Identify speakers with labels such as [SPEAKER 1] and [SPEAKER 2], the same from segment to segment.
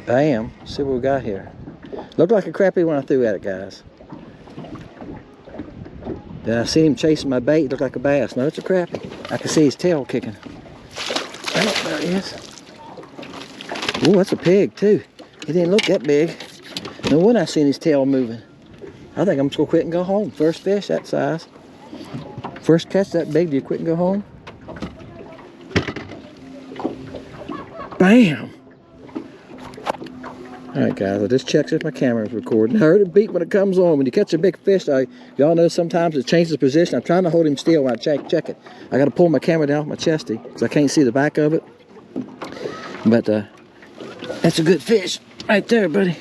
[SPEAKER 1] Bam, see what we got here. Looked like a crappie when I threw at it, guys. Then I seen him chasing my bait, looked like a bass. No, it's a crappie. I can see his tail kicking. Oh, there he is. Oh, that's a pig too. He didn't look that big. No wonder I seen his tail moving. I think I'm just gonna quit and go home. First fish that size. First catch that big, do you quit and go home? Bam! Alright guys, I just checked if my camera is recording. I heard it beep when it comes on. When you catch a big fish, y'all know sometimes it changes position. I'm trying to hold him still when I check it. I gotta pull my camera down off my chesty because I can't see the back of it. But that's a good fish right there, buddy.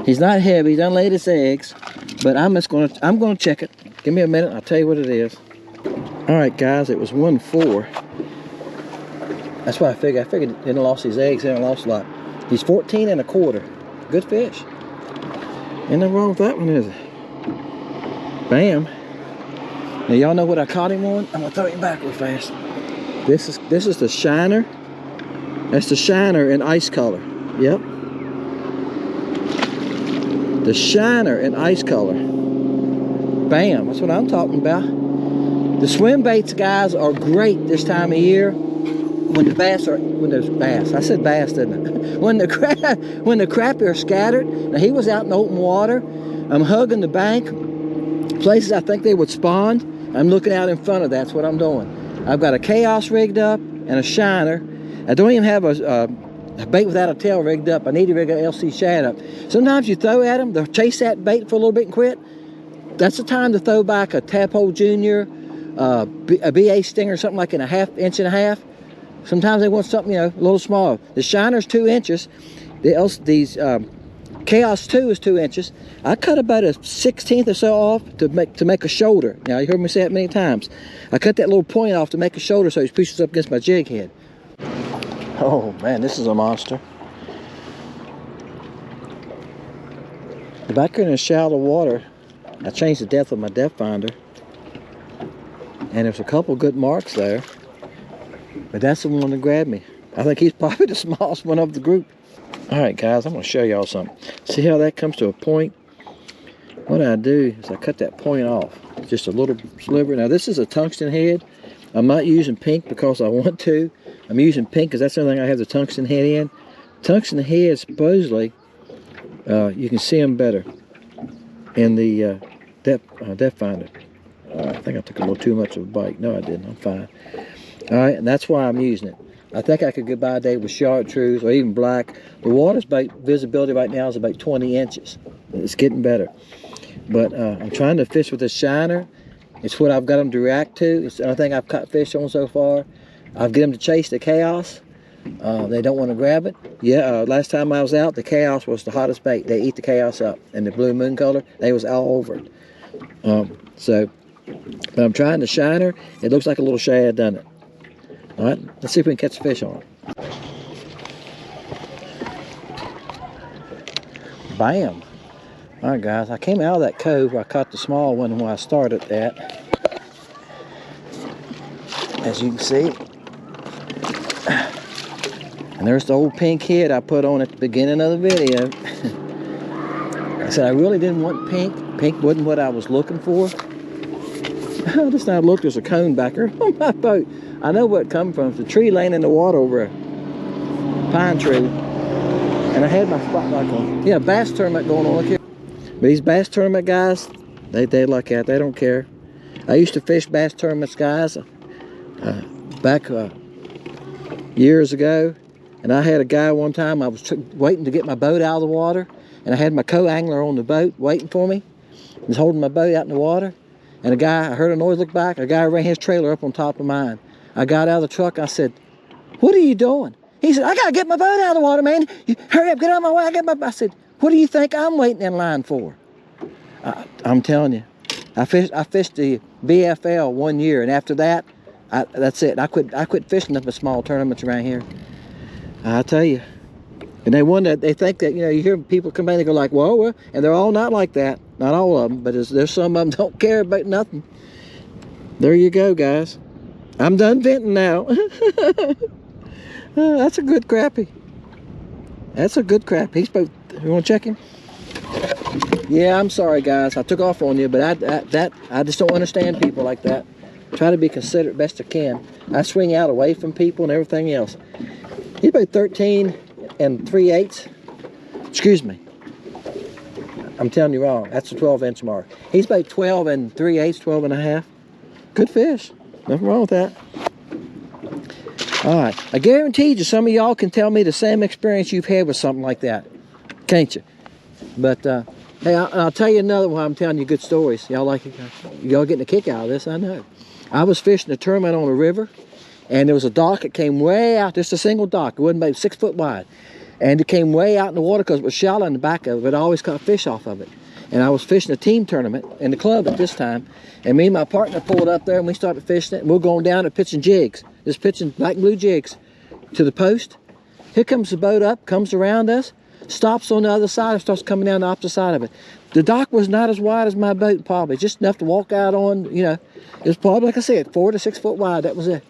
[SPEAKER 1] He's not heavy, he done laid his eggs, but I'm gonna check it. Give me a minute, I'll tell you what it is. Alright guys, it was 1-4. That's why I figured he didn't lost his eggs, he didn't lost a lot. He's 14 1/4. Good fish. Ain't nothing wrong with that one, is it? Bam. Now y'all know what I caught him on? I'm gonna throw him back real fast. This is the shiner. That's the shiner in ice color. Yep. The shiner in ice color. Bam, that's what I'm talking about. The swim baits, guys, are great this time of year. When there's bass. I said bass, didn't I? When the crappie are scattered. Now he was out in open water. I'm hugging the bank. Places I think they would spawn. I'm looking out in front of that's what I'm doing. I've got a chaos rigged up and a shiner. I don't even have a bait without a tail rigged up. I need to rig an LC shad up. Sometimes you throw at them, they'll chase that bait for a little bit and quit. That's the time to throw back a Tadpole Junior, a BA Stinger, something like in a 1/2 inch and a half. Sometimes they want something, a little smaller. The shiner's 2 inches. These Chaos 2 is 2 inches. I cut about a 1/16 or so off to make a shoulder. Now you heard me say it many times. I cut that little point off to make a shoulder so he pushes up against my jig head. Oh man, this is a monster. Back here in the shallow water, I changed the depth of my depth finder, and there's a couple good marks there. But that's the one that grabbed me. I think he's probably the smallest one of the group. Alright guys, I'm going to show y'all something. See how that comes to a point? What I do is I cut that point off. Just a little sliver. Now this is a tungsten head. I'm not using pink because I want to. I'm using pink because that's the only thing I have the tungsten head in. Tungsten head, supposedly, you can see them better in the depth finder. I think I took a little too much of a bite. No, I didn't. I'm fine. Alright, and that's why I'm using it. I think I could get by a day with chartreuse or even black. The water's visibility right now is about 20 inches. It's getting better. But I'm trying to fish with this shiner. It's what I've got them to react to. It's the only thing I've caught fish on so far. I've get them to chase the chaos. They don't want to grab it. Yeah, last time I was out, the chaos was the hottest bait. They eat the chaos up. And the blue moon color, they was all over it. But I'm trying the shiner. It looks like a little shad, doesn't it? All right, let's see if we can catch a fish on it. Bam. All right, guys, I came out of that cove where I caught the small one where I started at. As you can see. And there's the old pink head I put on at the beginning of the video. I said I really didn't want pink. Pink wasn't what I was looking for. Just now look, there's a cone back there on my boat. I know where it come from. It's a tree laying in the water over a pine tree. And I had my spotlight on. Yeah, bass tournament going on. Look here. But these bass tournament guys, they like that. They don't care. I used to fish bass tournaments, guys, back years ago. And I had a guy one time, I was waiting to get my boat out of the water. And I had my co-angler on the boat waiting for me. He was holding my boat out in the water. And a guy, I heard a noise, look back. A guy ran his trailer up on top of mine. I got out of the truck. I said, "What are you doing?" He said, "I got to get my boat out of the water, man. Hurry up, get out of my way. I said, "What do you think I'm waiting in line for?" I'm telling you, I fished the BFL 1 year, and after that, that's it. I quit fishing up the small tournaments around here. I tell you, And they think that, you know, you hear people complain, they go like, well, and they're all not like that. Not all of them, but there's some of them don't care about nothing. There you go, guys. I'm done venting now. That's a good crappie. That's a good crappie. He's both. You want to check him? Yeah, I'm sorry, guys. I took off on you, but I just don't understand people like that. Try to be considerate best I can. I swing out away from people and everything else. He's about 13 3/8. Excuse me. I'm telling you wrong. That's the 12-inch mark. He's about 12 3/8, 12 and a half. Good fish. Nothing wrong with that. All right. I guarantee you some of y'all can tell me the same experience you've had with something like that. Can't you? But, hey, I'll tell you another one. I'm telling you good stories. Y'all like it? Y'all getting a kick out of this, I know. I was fishing a tournament on a river, and there was a dock that came way out, just a single dock. It wasn't maybe 6 foot wide. And it came way out in the water because it was shallow in the back of it, but I always caught fish off of it. And I was fishing a team tournament in the club at this time, and me and my partner pulled up there, and we started fishing it, and we're going down and pitching jigs, just pitching black and blue jigs to the post. Here comes the boat up, comes around us, stops on the other side, and starts coming down the opposite side of it. The dock was not as wide as my boat, probably, just enough to walk out on, you know. It was probably, like I said, 4 to 6 foot wide, that was it.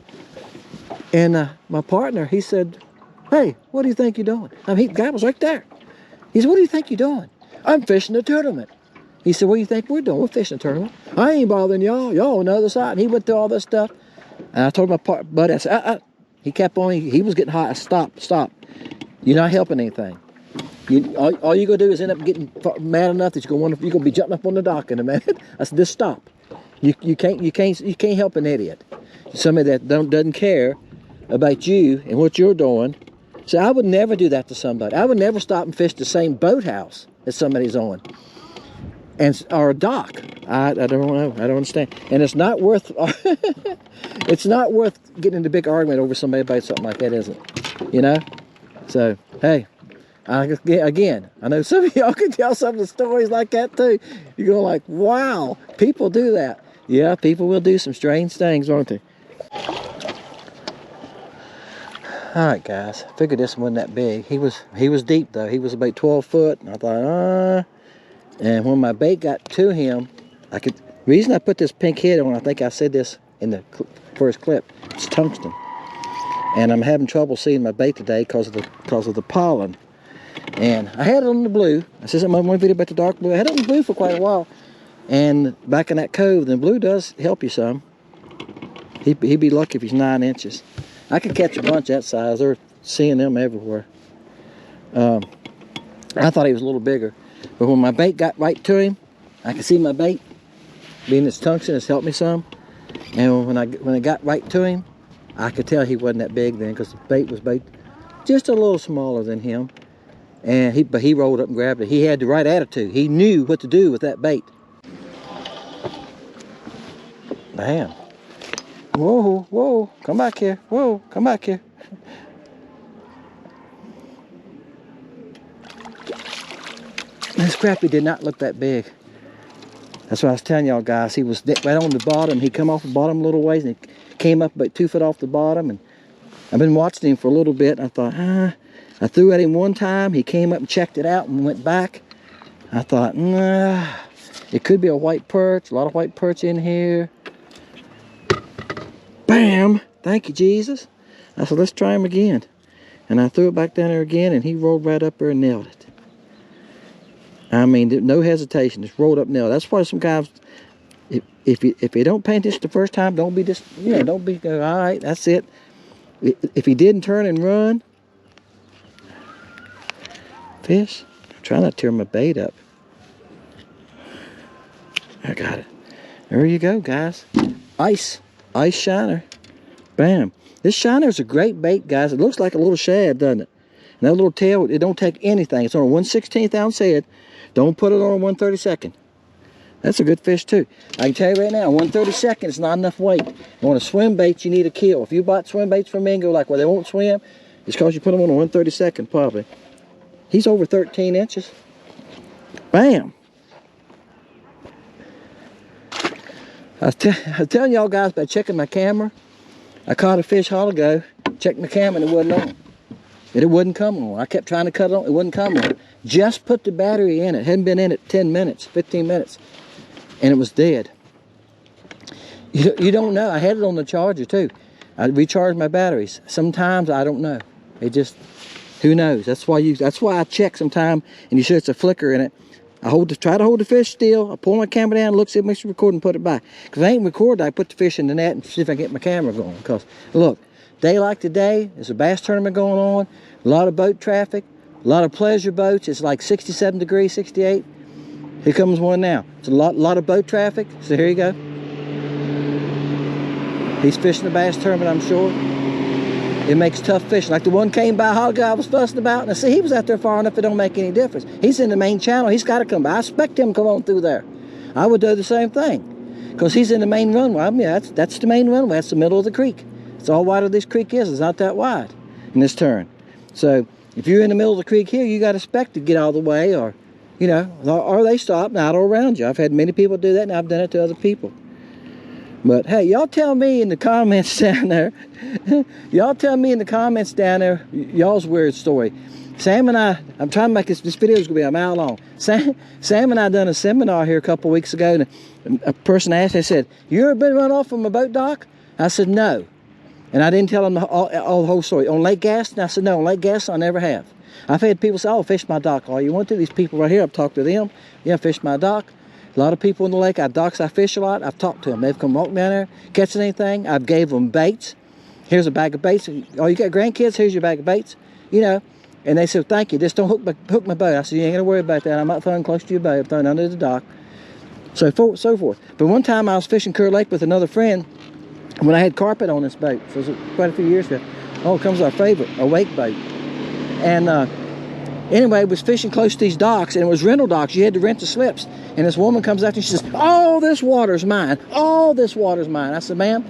[SPEAKER 1] And my partner, he said, hey, what do you think you're doing? I mean, the guy was right there. He said, what do you think you're doing? I'm fishing a tournament. He said, what do you think we're doing? We're fishing a tournament. I ain't bothering y'all. Y'all on the other side. And he went through all this stuff. And I told my buddy, I said, He kept on. He was getting hot. I said, stop. You're not helping anything. All you're going to do is end up getting mad enough that you're going to be jumping up on the dock in a minute. I said, just stop. You can't help an idiot. Somebody that doesn't care about you and what you're doing. So I would never do that to somebody. I would never stop and fish the same boathouse that somebody's on, or a dock. I don't know. I don't understand. And it's not worth. It's not worth getting into a big argument over somebody about something like that, is it? You know. So hey, again, I know some of y'all can tell some of the stories like that too. You go like, wow, people do that. Yeah, people will do some strange things, won't they? All right, guys. I figured this one wasn't that big. He was deep though. He was about 12 foot, and I thought, And when my bait got to him, the reason I put this pink head on, I think I said this in the first clip. It's tungsten, and I'm having trouble seeing my bait today because of the pollen. And I had it on the blue. I said in my one video about the dark blue. I had it on the blue for quite a while, and back in that cove, the blue does help you some. He'd be lucky if he's 9 inches. I could catch a bunch that size. They're seeing them everywhere. I thought he was a little bigger, but when my bait got right to him, I could see my bait. Being it's tungsten, it's helped me some. And when it got right to him, I could tell he wasn't that big then, because the bait was just a little smaller than him. And but he rolled up and grabbed it. He had the right attitude. He knew what to do with that bait. Damn. Whoa, whoa, come back here. Whoa, come back here. This crappie did not look that big. That's what I was telling y'all guys. He was right on the bottom. He come off the bottom a little ways, and he came up about 2 foot off the bottom. And I've been watching him for a little bit. And I thought, I threw at him one time. He came up and checked it out and went back. I thought, it could be a white perch. A lot of white perch in here. Bam! Thank you, Jesus. I said, let's try him again. And I threw it back down there again, and he rolled right up there and nailed it. I mean, no hesitation. Just rolled up and nailed it. That's why some guys, if you don't pay attention the first time, don't be just, don't be, all right, that's it. If he didn't turn and run, fish, I'm trying not to tear my bait up. I got it. There you go, guys. Ice shiner. Bam. This shiner is a great bait, guys. It looks like a little shad, doesn't it? And that little tail, it don't take anything. It's on a 1/16 ounce head. Don't put it on a 1/32. That's a good fish too. I can tell you right now, 1/32 is not enough weight. On a swim bait, you need a kill. If you bought swim baits from me and go like, well, they won't swim, it's because you put them on a 1/32 probably. He's over 13 inches. Bam. I was telling y'all guys about checking my camera. I caught a fish a while ago, checked my camera, and it wasn't on. And it wouldn't come on. I kept trying to cut it on. It wouldn't come on. Just put the battery in it. Hadn't been in it 10 minutes, 15 minutes. And it was dead. You don't know. I had it on the charger too. I recharged my batteries. Sometimes I don't know. It just, who knows? That's why I check sometime, and you sure it's a flicker in it. I try to hold the fish still. I pull my camera down, look, see if it makes it record, and put it back. Because I ain't recorded, I put the fish in the net and see if I can get my camera going. Because look, day like today, there's a bass tournament going on, a lot of boat traffic, a lot of pleasure boats. It's like 67 degrees, 68. Here comes one now. It's a lot of boat traffic. So here you go. He's fishing the bass tournament, I'm sure. It makes tough fishing. Like the one came by a while ago I was fussing about, and I see he was out there far enough it don't make any difference. He's in the main channel. He's got to come by. I expect him to come on through there. I would do the same thing because he's in the main runway. I mean, that's the main runway. That's the middle of the creek. It's all wide as this creek is. It's not that wide in this turn. So if you're in the middle of the creek here, you got to expect to get out of the way, or, you know, or they stop and idle around you. I've had many people do that, and I've done it to other people. But hey, y'all tell me in the comments down there, y'all tell me in the comments down there, y'all's weird story. Sam and I'm trying to make this video is gonna be a mile long. Sam and I done a seminar here a couple weeks ago, and a person asked, they said, "You ever been run off from a boat dock?" I said, "No." And I didn't tell them all the whole story. On Lake Gaston, I said, "No, on Lake Gaston, I never have." I've had people say, "Oh, fish my dock all you want to." These people right here, I've talked to them. Yeah, fish my dock. A lot of people in the lake, docks I fish a lot. I've talked to them. They've come walk down there, catching anything. I've gave them baits. Here's a bag of baits. Oh, you got grandkids? Here's your bag of baits. You know, and they said, "Thank you. Just don't hook my boat." I said, "You ain't gonna worry about that. I'm not throwing close to your boat. I'm throwing under the dock." So forth. But one time I was fishing Kerr Lake with another friend when I had carpet on this boat. So it was quite a few years ago. Oh, comes our favorite, a wake boat. And anyway, was fishing close to these docks, and it was rental docks. You had to rent the slips. And this woman comes after and she says, "All this water's mine. All this water's mine." I said, "Ma'am,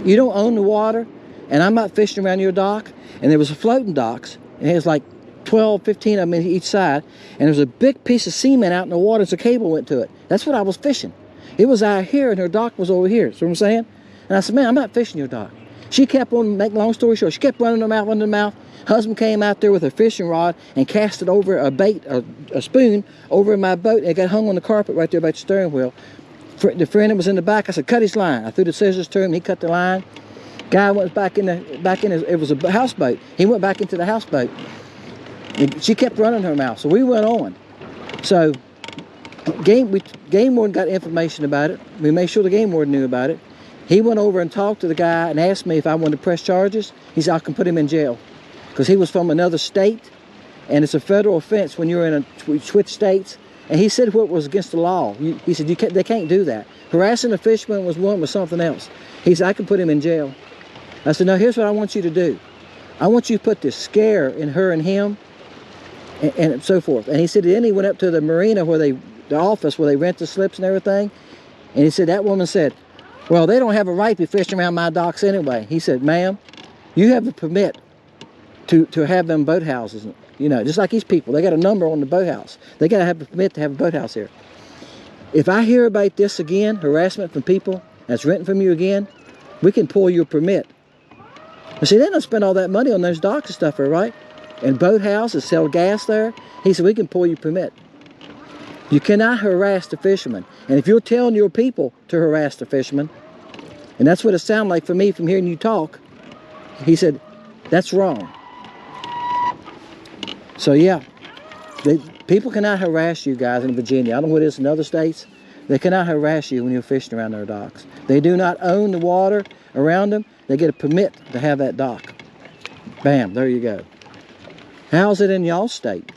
[SPEAKER 1] you don't own the water, and I'm not fishing around your dock." And there was a floating docks, and it was like 12, 15 of them each side. And there was a big piece of cement out in the water, so a cable went to it. That's what I was fishing. It was out here, and her dock was over here. See what I'm saying? And I said, "Man, I'm not fishing your dock." She kept on, make long story short, she kept running her mouth under the mouth. Husband came out there with a fishing rod and cast it over a bait, a spoon, over in my boat, and it got hung on the carpet right there by the steering wheel. The friend that was in the back, I said, "Cut his line." I threw the scissors to him, he cut the line. Guy went back in his, it was a houseboat. He went back into the houseboat. And she kept running her mouth, so we went on. So game warden got information about it. We made sure the game warden knew about it. He went over and talked to the guy and asked me if I wanted to press charges. He said, "I can put him in jail." Because he was from another state, and it's a federal offense when you're in switch states. And he said what was against the law. He said they can't do that. Harassing a fisherman was something else. He said, "I can put him in jail." I said, "No, here's what I want you to do. I want you to put this scare in her and him, and so forth." And he said, then he went up to the marina the office where they rent the slips and everything. And he said, that woman said, "Well, they don't have a right to be fishing around my docks anyway." He said, "Ma'am, you have a permit to have them boathouses, you know, just like these people. They got a number on the boathouse. They got to have a permit to have a boathouse here. If I hear about this again, harassment from people that's renting from you again, we can pull your permit." But see, they don't spend all that money on those docks and stuff, right? And boathouses sell gas there. He said, "We can pull your permit." You cannot harass the fishermen. And if you're telling your people to harass the fishermen, and that's what it sounded like for me from hearing you talk, he said, that's wrong. So yeah, people cannot harass you guys in Virginia. I don't know what it is in other states. They cannot harass you when you're fishing around their docks. They do not own the water around them. They get a permit to have that dock. Bam, there you go. How's it in y'all's state?